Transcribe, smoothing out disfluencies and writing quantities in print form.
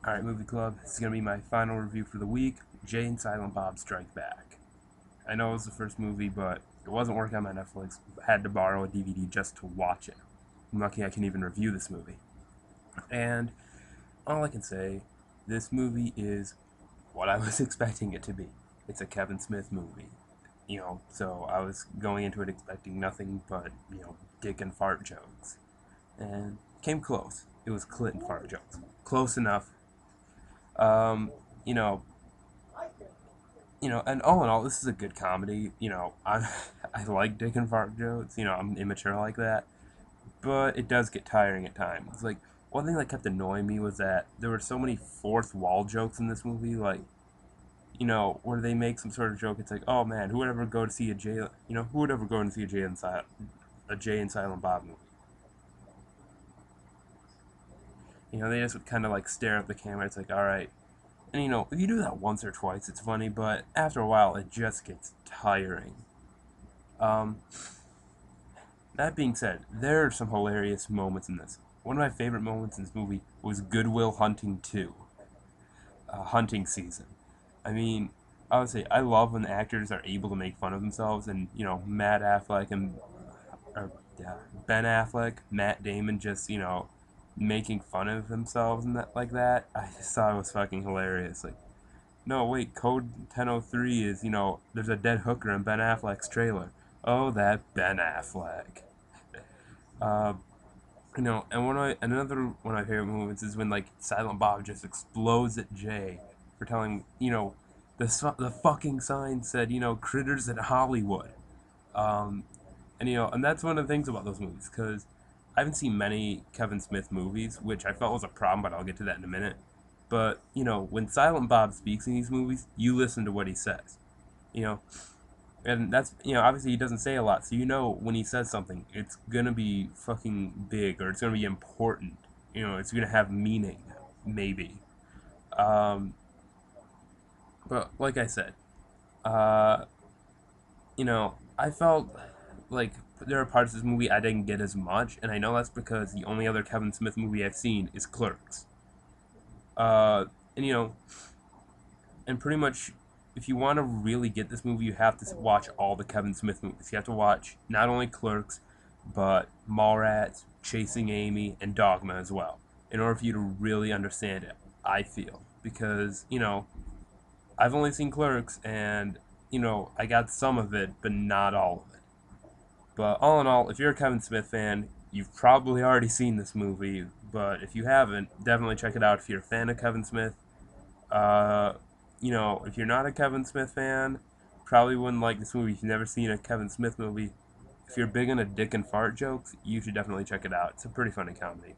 Alright, Movie Club, this is going to be my final review for the week, Jay and Silent Bob Strike Back. I know it was the first movie, but it wasn't working on my Netflix. I had to borrow a DVD just to watch it. I'm lucky I can even review this movie. And all I can say, this movie is what I was expecting it to be. It's a Kevin Smith movie. So I was going into it expecting nothing but, dick and fart jokes. And came close. It was clit and fart jokes. Close enough. Um, you know, and all in all, this is a good comedy. I like dick and fart jokes. I'm immature like that, but it does get tiring at times. Like one thing that kept annoying me was that there were so many fourth wall jokes in this movie. Like, where they make some sort of joke. It's like, oh man, who would ever go to see a Jay? Who would ever go and see a Jay and Silent Bob movie? They just would kind of like stare at the camera. It's like, all right. And if you do that once or twice, it's funny, but after a while, it just gets tiring. Um, that being said, there are some hilarious moments in this. One of my favorite moments in this movie was Goodwill Hunting 2, hunting season. I mean, I would say I love when actors are able to make fun of themselves, and Matt Affleck and or, yeah, Ben Affleck, Matt Damon, just making fun of themselves and that like that. I just thought it was fucking hilarious. Like, no, wait, Code 1003 is, there's a dead hooker in Ben Affleck's trailer. Oh, that Ben Affleck. Uh, and another one of my favorite moments is when, like, Silent Bob just explodes at Jay for telling, the fucking sign said, critters in Hollywood. Um, and that's one of the things about those movies, because I haven't seen many Kevin Smith movies, which I felt was a problem, but I'll get to that in a minute. But, when Silent Bob speaks in these movies, you listen to what he says. You know, and that's, obviously he doesn't say a lot, so when he says something, it's gonna be fucking big, or it's gonna be important. It's gonna have meaning, maybe. Um, but, like I said, uh, I felt like there are parts of this movie I didn't get as much, and I know that's because the only other Kevin Smith movie I've seen is Clerks. Uh, and and pretty much, if you want to really get this movie, you have to watch all the Kevin Smith movies. You have to watch not only Clerks, but Mallrats, Chasing Amy, and Dogma as well, in order for you to really understand it. I feel, because I've only seen Clerks, and I got some of it, but not all of it. But all in all, if you're a Kevin Smith fan, you've probably already seen this movie. But if you haven't, definitely check it out if you're a fan of Kevin Smith. Uh, if you're not a Kevin Smith fan, probably wouldn't like this movie if you've never seen a Kevin Smith movie. If you're big into dick and fart jokes, you should definitely check it out. It's a pretty funny comedy.